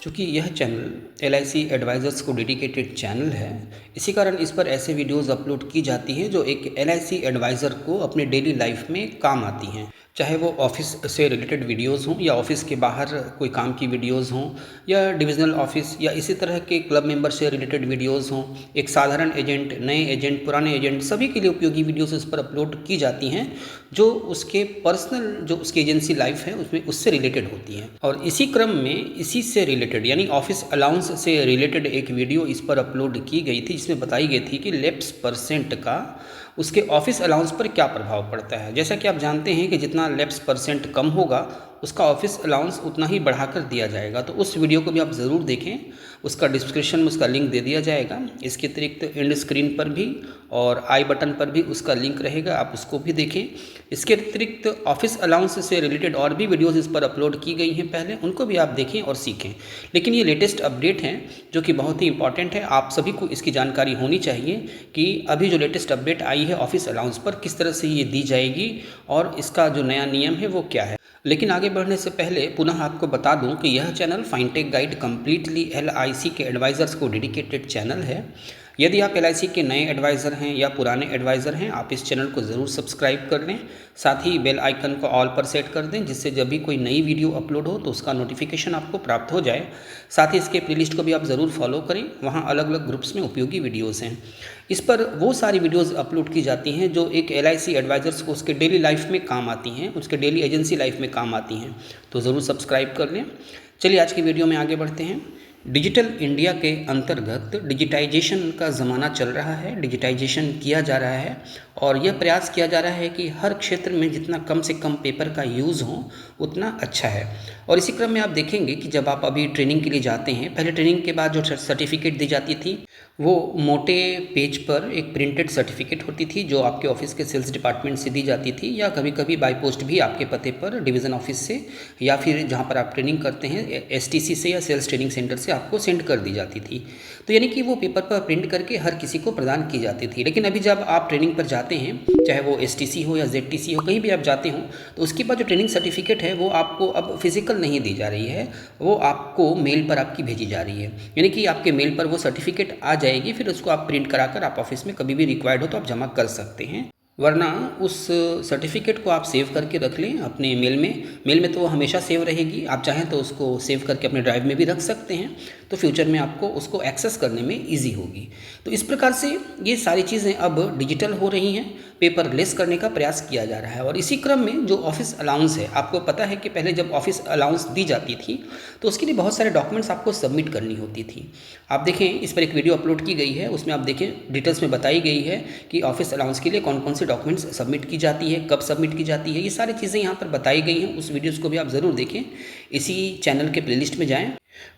चूँकि यह channel LIC advisers को डेडिकेटेड चैनल है, इसी कारण इस पर ऐसे वीडियोज़ अपलोड की जाती हैं जो एक LIC एडवाइज़र को अपने डेली लाइफ में काम आती हैं। चाहे वो ऑफ़िस से रिलेटेड वीडियोज़ हों या ऑफ़िस के बाहर कोई काम की वीडियोज़ हों या डिविज़नल ऑफ़िस या इसी तरह के क्लब मेंबर से रिलेटेड वीडियोज़ हों। एक साधारण एजेंट, नए एजेंट, पुराने एजेंट सभी के लिए उपयोगी वीडियोज़ इस पर अपलोड की जाती हैं जो उसके पर्सनल जो उसकी एजेंसी लाइफ है उसमें उससे रिलेटेड होती हैं। और इसी क्रम में इसी से रिलेटेड यानी ऑफिस अलाउंस से रिलेटेड एक वीडियो इस पर अपलोड की गई थी जिसमें बताई गई थी कि लैप्स परसेंट का उसके ऑफिस अलाउंस पर क्या प्रभाव पड़ता है। जैसा कि आप जानते हैं कि जितना लैप्स परसेंट कम होगा उसका ऑफिस अलाउंस उतना ही बढ़ाकर दिया जाएगा। तो उस वीडियो को भी आप ज़रूर देखें, उसका डिस्क्रिप्शन में उसका लिंक दे दिया जाएगा। इसके अतिरिक्त एंड स्क्रीन पर भी और आई बटन पर भी उसका लिंक रहेगा, आप उसको भी देखें। इसके अतिरिक्त ऑफिस अलाउंस से रिलेटेड और भी वीडियोज़ इस पर अपलोड की गई हैं पहले, उनको भी आप देखें और सीखें। लेकिन ये लेटेस्ट अपडेट हैं जो कि बहुत ही इंपॉर्टेंट है, आप सभी को इसकी जानकारी होनी चाहिए कि अभी जो लेटेस्ट अपडेट आई है ऑफिस अलाउंस पर किस तरह से ये दी जाएगी और इसका जो नया नियम है वो क्या है। लेकिन आगे बढ़ने से पहले पुनः आपको बता दूं कि यह चैनल फाइनटेक गाइड कम्प्लीटली LIC के एडवाइज़र्स को डेडिकेटेड चैनल है। यदि आप LIC के नए एडवाइज़र हैं या पुराने एडवाइज़र हैं, आप इस चैनल को ज़रूर सब्सक्राइब कर लें। साथ ही बेल आइकन को ऑल पर सेट कर दें जिससे जब भी कोई नई वीडियो अपलोड हो तो उसका नोटिफिकेशन आपको प्राप्त हो जाए। साथ ही इसके प्लेलिस्ट को भी आप ज़रूर फॉलो करें, वहाँ अलग अलग ग्रुप्स में उपयोगी वीडियोज़ हैं। इस पर वो सारी वीडियोज़ अपलोड की जाती हैं जो एक LIC एडवाइज़र्स को उसके डेली लाइफ में काम आती हैं, उसके डेली एजेंसी लाइफ में काम आती हैं। तो ज़रूर सब्सक्राइब कर लें। चलिए आज की वीडियो में आगे बढ़ते हैं। डिजिटल इंडिया के अंतर्गत डिजिटाइजेशन का ज़माना चल रहा है, डिजिटाइजेशन किया जा रहा है और यह प्रयास किया जा रहा है कि हर क्षेत्र में जितना कम से कम पेपर का यूज़ हो उतना अच्छा है। और इसी क्रम में आप देखेंगे कि जब आप अभी ट्रेनिंग के लिए जाते हैं, पहले ट्रेनिंग के बाद जो सर्टिफिकेट दी जाती थी वो मोटे पेज पर एक प्रिंटेड सर्टिफिकेट होती थी जो आपके ऑफिस के सेल्स डिपार्टमेंट से दी जाती थी या कभी कभी बाय पोस्ट भी आपके पते पर डिवीज़न ऑफिस से या फिर जहाँ पर आप ट्रेनिंग करते हैं STC से या सेल्स ट्रेनिंग सेंटर से आपको सेंड कर दी जाती थी। तो यानी कि वो पेपर पर प्रिंट करके हर किसी को प्रदान की जाती थी। लेकिन अभी जब आप ट्रेनिंग पर जाते हैं, चाहे वो STC हो या ZTC हो, कहीं भी आप जाते हो तो उसके बाद जो ट्रेनिंग सर्टिफिकेट है वो आपको अब फिजिकल नहीं दी जा रही है, वो आपको मेल पर आपकी भेजी जा रही है। यानी कि आपके मेल पर वो सर्टिफिकेट आ जाएगी, फिर उसको आप प्रिंट कराकर आप ऑफिस में कभी भी रिक्वायर्ड हो तो आप जमा कर सकते हैं। वरना उस सर्टिफिकेट को आप सेव करके रख लें अपने मेल में तो वो हमेशा सेव रहेगी। आप चाहें तो उसको सेव करके अपने ड्राइव में भी रख सकते हैं, तो फ्यूचर में आपको उसको एक्सेस करने में इजी होगी। तो इस प्रकार से ये सारी चीज़ें अब डिजिटल हो रही हैं, पेपरलेस करने का प्रयास किया जा रहा है। और इसी क्रम में जो ऑफिस अलाउंस है, आपको पता है कि पहले जब ऑफिस अलाउंस दी जाती थी तो उसके लिए बहुत सारे डॉक्यूमेंट्स आपको सबमिट करनी होती थी। आप देखें, इस पर एक वीडियो अपलोड की गई है, उसमें आप देखें डिटेल्स में बताई गई है कि ऑफिस अलाउंस के लिए कौन कौन से डॉक्यूमेंट्स सबमिट की जाती है, कब सबमिट की जाती है, ये सारी चीज़ें यहाँ पर बताई गई हैं। उस वीडियोज़ को भी आप ज़रूर देखें। इसी चैनल के प्लेलिस्ट में जाएँ,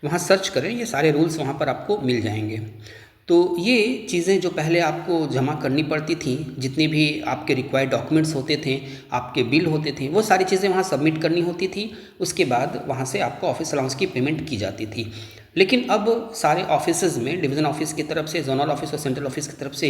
वहाँ सर्च करें, ये सारे रूल्स वहाँ पर आपको मिल जाएंगे। तो ये चीज़ें जो पहले आपको जमा करनी पड़ती थी, जितने भी आपके रिक्वायर्ड डॉक्यूमेंट्स होते थे, आपके बिल होते थे, वो सारी चीज़ें वहाँ सबमिट करनी होती थी। उसके बाद वहाँ से आपको ऑफिस अलाउंस की पेमेंट की जाती थी। लेकिन अब सारे ऑफिसेज़ में डिवीज़न ऑफिस की तरफ से, जोनल ऑफिस और सेंट्रल ऑफिस की तरफ से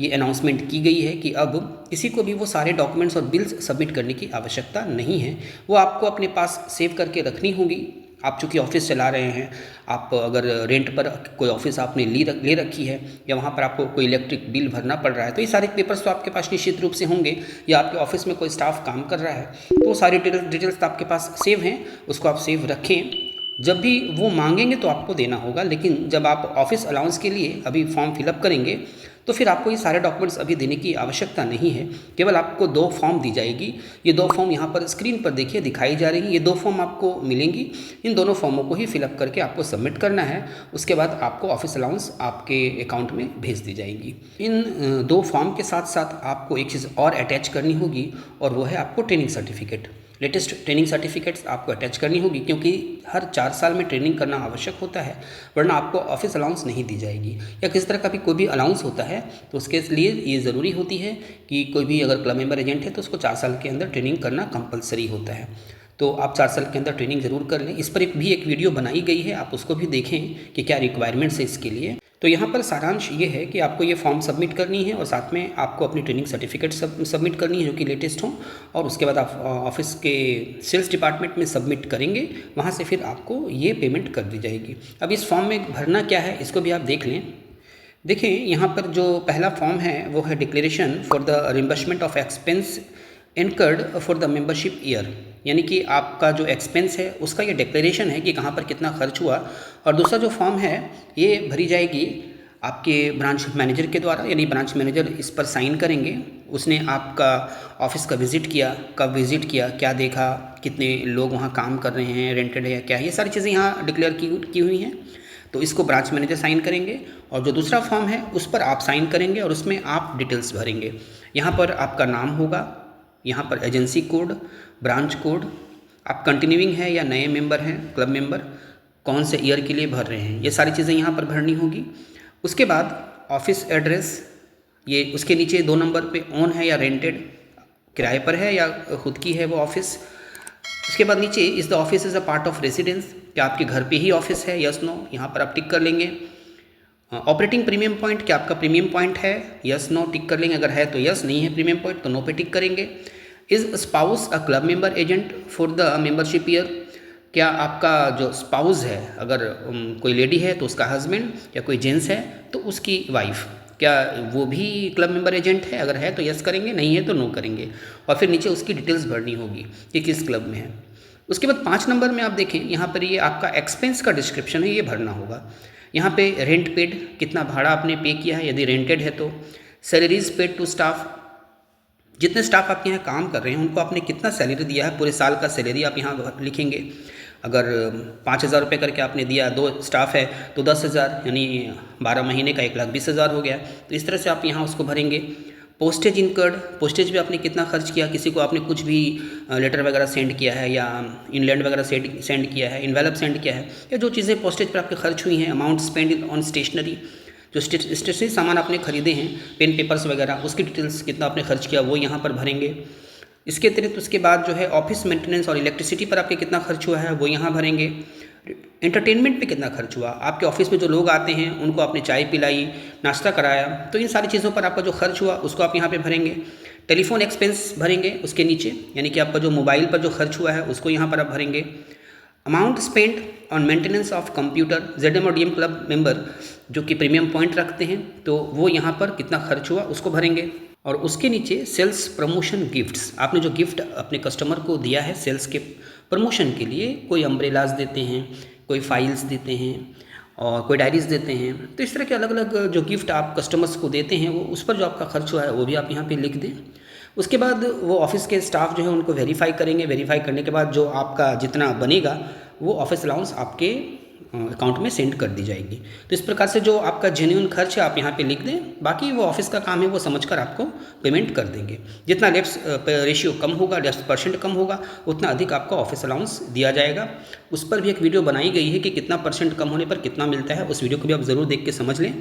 ये अनाउंसमेंट की गई है कि अब किसी को भी वो सारे डॉक्यूमेंट्स और बिल्स सबमिट करने की आवश्यकता नहीं है। वो आपको अपने पास सेव करके रखनी होगी। आप चूँकि ऑफिस चला रहे हैं, आप अगर रेंट पर कोई ऑफिस आपने ले रखी है या वहाँ पर आपको कोई इलेक्ट्रिक बिल भरना पड़ रहा है, तो ये सारे पेपर्स तो आपके पास निश्चित रूप से होंगे। या आपके ऑफिस में कोई स्टाफ काम कर रहा है तो वो सारी डिटेल्स तो आपके पास सेव हैं, उसको आप सेव रखें। जब भी वो मांगेंगे तो आपको देना होगा। लेकिन जब आप ऑफिस अलाउंस के लिए अभी फॉर्म फिलअप करेंगे तो फिर आपको ये सारे डॉक्यूमेंट्स अभी देने की आवश्यकता नहीं है। केवल आपको 2 फॉर्म दी जाएगी। ये 2 फॉर्म यहाँ पर स्क्रीन पर देखिए दिखाई जा रही हैं। ये 2 फॉर्म आपको मिलेंगी। इन दोनों फॉर्मों को ही फिलअप करके आपको सबमिट करना है। उसके बाद आपको ऑफिस अलाउंस आपके अकाउंट में भेज दी जाएगी। इन 2 फॉर्म के साथ साथ आपको एक चीज़ और अटैच करनी होगी और वो है आपको training certificate. Latest training certificates आपको अटैच करनी होगी क्योंकि हर 4 साल में ट्रेनिंग करना आवश्यक होता है, वरना आपको ऑफिस अलाउंस नहीं दी जाएगी। या किस तरह का भी कोई भी अलाउंस होता है तो उसके लिए ये ज़रूरी होती है कि कोई भी अगर क्लब मेंबर एजेंट है तो उसको 4 साल के अंदर ट्रेनिंग करना कंपलसरी होता है। तो आप 4 साल के अंदर ट्रेनिंग ज़रूर कर लें। इस पर एक वीडियो बनाई गई है, आप उसको भी देखें कि क्या रिक्वायरमेंट्स है इसके लिए। तो यहाँ पर सारांश ये है कि आपको ये फॉर्म सबमिट करनी है और साथ में आपको अपनी ट्रेनिंग सर्टिफिकेट सबमिट करनी है जो कि लेटेस्ट हो, और उसके बाद आप ऑफिस के सेल्स डिपार्टमेंट में सबमिट करेंगे, वहाँ से फिर आपको ये पेमेंट कर दी जाएगी। अब इस फॉर्म में भरना क्या है इसको भी आप देख लें। देखिए यहाँ पर जो पहला फॉर्म है वो है declaration for the reimbursement of expense incurred for the membership year, यानी कि आपका जो एक्सपेंस है उसका ये डिक्लेरेशन है कि कहाँ पर कितना खर्च हुआ। और दूसरा जो फॉर्म है ये भरी जाएगी आपके ब्रांच मैनेजर के द्वारा, यानी ब्रांच मैनेजर इस पर साइन करेंगे। उसने आपका ऑफिस का विज़िट किया, कब विज़िट किया, क्या देखा, कितने लोग वहाँ काम कर रहे हैं, रेंटेड है या क्या है, ये सारी चीज़ें यहाँ डिक्लेयर की हुई हैं। तो इसको ब्रांच मैनेजर साइन करेंगे और जो दूसरा फॉर्म है उस पर आप साइन करेंगे और उसमें आप डिटेल्स भरेंगे। यहाँ पर आपका नाम होगा, यहाँ पर एजेंसी कोड, ब्रांच कोड, आप कंटिन्यूइंग है या नए मेंबर हैं, क्लब मेंबर, कौन से ईयर के लिए भर रहे हैं, ये सारी चीज़ें यहाँ पर भरनी होगी। उसके बाद ऑफिस एड्रेस, ये उसके नीचे 2 नंबर पे ऑन है या रेंटेड, किराए पर है या खुद की है वो ऑफिस। उसके बाद नीचे is the office is a part of residence, क्या आपके घर पे ही ऑफिस है, यस नो, यहाँ पर आप टिक कर लेंगे। ऑपरेटिंग प्रीमियम पॉइंट, क्या आपका प्रीमियम पॉइंट है, यस नो टिक कर लेंगे, अगर है तो यस, नहीं है प्रीमियम पॉइंट तो नो पे टिक करेंगे। Is spouse a club member agent for the membership year, क्या आपका जो स्पाउस है, अगर कोई लेडी है तो उसका हस्बैंड, या कोई जेंट्स है तो उसकी वाइफ, क्या वो भी क्लब मेंबर एजेंट है, अगर है तो यस करेंगे, नहीं है तो नो करेंगे। और फिर नीचे उसकी डिटेल्स भरनी होगी कि किस क्लब में है। उसके बाद 5 नंबर में आप देखें, यहाँ पर ये आपका एक्सपेंस का डिस्क्रिप्शन है, ये भरना होगा। यहाँ पे रेंट पेड, कितना भाड़ा आपने पे किया है, यदि रेंटेड है तो। सैलरीज पेड टू स्टाफ, जितने स्टाफ आपके यहाँ काम कर रहे हैं उनको आपने कितना सैलरी दिया है, पूरे साल का सैलरी आप यहाँ लिखेंगे। अगर 5,000 रुपये करके आपने दिया, 2 स्टाफ है तो 10,000, यानी 12 महीने का 1,20,000 हो गया। तो इस तरह से आप यहाँ उसको भरेंगे। पोस्टेज इनकर्ड, पोस्टेज भी आपने कितना खर्च किया, किसी को आपने कुछ भी लेटर वगैरह सेंड किया है या इनलैंड वगैरह सेंड किया है, इन्वेलप सेंड किया है, या जो चीज़ें पोस्टेज पर आपके खर्च हुई हैं। अमाउंट स्पेंड ऑन स्टेशनरी, जो स्टेशनरी सामान आपने खरीदे हैं, पेन पेपर्स वगैरह, उसकी डिटेल्स कितना आपने खर्च किया वो यहाँ पर भरेंगे। इसके अतिरिक्त उसके बाद जो है ऑफिस मेंटेनेंस और इलेक्ट्रिसिटी पर आपके कितना खर्च हुआ है वो यहाँ भरेंगे। एंटरटेनमेंट पे कितना खर्च हुआ, आपके ऑफिस में जो लोग आते हैं उनको आपने चाय पिलाई, नाश्ता कराया, तो इन सारी चीज़ों पर आपका जो खर्च हुआ उसको आप यहाँ पे भरेंगे। टेलीफोन एक्सपेंस भरेंगे उसके नीचे, यानी कि आपका जो मोबाइल पर जो खर्च हुआ है उसको यहाँ पर आप भरेंगे। Amount spend on maintenance of computer, ZM और DM क्लब मेंबर जो कि प्रीमियम पॉइंट रखते हैं तो वो यहाँ पर कितना खर्च हुआ उसको भरेंगे। और उसके नीचे सेल्स प्रमोशन गिफ्ट्स, आपने जो गिफ्ट अपने कस्टमर को दिया है सेल्स के प्रमोशन के लिए, कोई अम्ब्रेलाज देते हैं, कोई फाइल्स देते हैं और कोई डायरीज़ देते हैं, तो इस तरह के अलग अलग जो गिफ्ट आप कस्टमर्स को देते हैं वो उस पर जो आपका खर्च हुआ है वो भी आप यहाँ पे लिख दें। उसके बाद वो ऑफिस के स्टाफ जो है उनको वेरीफाई करेंगे। वेरीफाई करने के बाद जो आपका जितना बनेगा वो ऑफिस अलाउंस आपके अकाउंट में सेंड कर दी जाएगी। तो इस प्रकार से जो आपका जेन्युइन खर्च है आप यहाँ पे लिख दें, बाकी वो ऑफिस का काम है वो समझकर आपको पेमेंट कर देंगे। जितना लेफ्ट रेशियो कम होगा, 10% कम होगा, उतना अधिक आपका ऑफिस अलाउंस दिया जाएगा। उस पर भी एक वीडियो बनाई गई है कि कितना % कम होने पर कितना मिलता है, उस वीडियो को भी आप ज़रूर देख के समझ लें।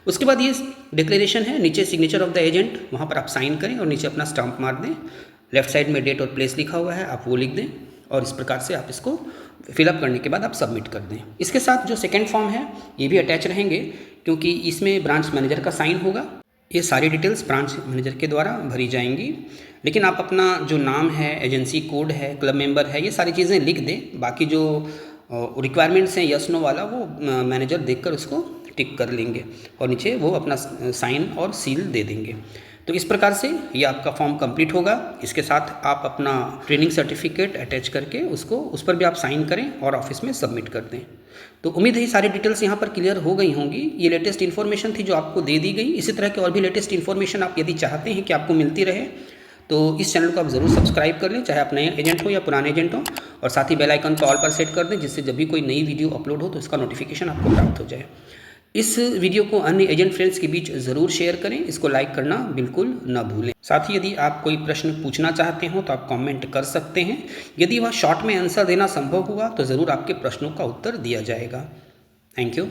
उसके बाद ये डिक्लेरेशन है, नीचे सिग्नेचर ऑफ द एजेंट, वहाँ पर आप साइन करें और नीचे अपना स्टाम्प मार दें। लेफ्ट साइड में डेट और प्लेस लिखा हुआ है, आप वो लिख दें और इस प्रकार से आप इसको फिलअप करने के बाद आप सबमिट कर दें। इसके साथ जो सेकंड फॉर्म है ये भी अटैच रहेंगे क्योंकि इसमें ब्रांच मैनेजर का साइन होगा। ये सारी डिटेल्स ब्रांच मैनेजर के द्वारा भरी जाएंगी, लेकिन आप अपना जो नाम है, एजेंसी कोड है, क्लब मेंबर है, ये सारी चीज़ें लिख दें। बाकी जो रिक्वायरमेंट्स हैं यस नो वाला वो मैनेजर देखकर उसको टिक कर लेंगे और नीचे वो अपना साइन और सील दे देंगे। तो इस प्रकार से ये आपका फॉर्म कंप्लीट होगा। इसके साथ आप अपना ट्रेनिंग सर्टिफिकेट अटैच करके उसको उस पर भी आप साइन करें और ऑफिस में सबमिट कर दें। तो उम्मीद है ये सारी डिटेल्स यहाँ पर क्लियर हो गई होंगी। ये लेटेस्ट इन्फॉर्मेशन थी जो आपको दे दी गई। इसी तरह की और भी लेटेस्ट इन्फॉर्मेशन आप यदि चाहते हैं कि आपको मिलती रहे तो इस चैनल को आप ज़रूर सब्सक्राइब कर लें, चाहे आप नए एजेंट हो या पुराने एजेंट हो, और साथ ही बेल आइकन को ऑल पर सेट कर दें जिससे जब भी कोई नई वीडियो अपलोड हो तो इसका नोटिफिकेशन आपको प्राप्त हो जाए। इस वीडियो को अन्य एजेंट फ्रेंड्स के बीच ज़रूर शेयर करें, इसको लाइक करना बिल्कुल न भूलें। साथ ही यदि आप कोई प्रश्न पूछना चाहते हो तो आप कमेंट कर सकते हैं। यदि वह शॉर्ट में आंसर देना संभव हुआ तो ज़रूर आपके प्रश्नों का उत्तर दिया जाएगा। Thank you.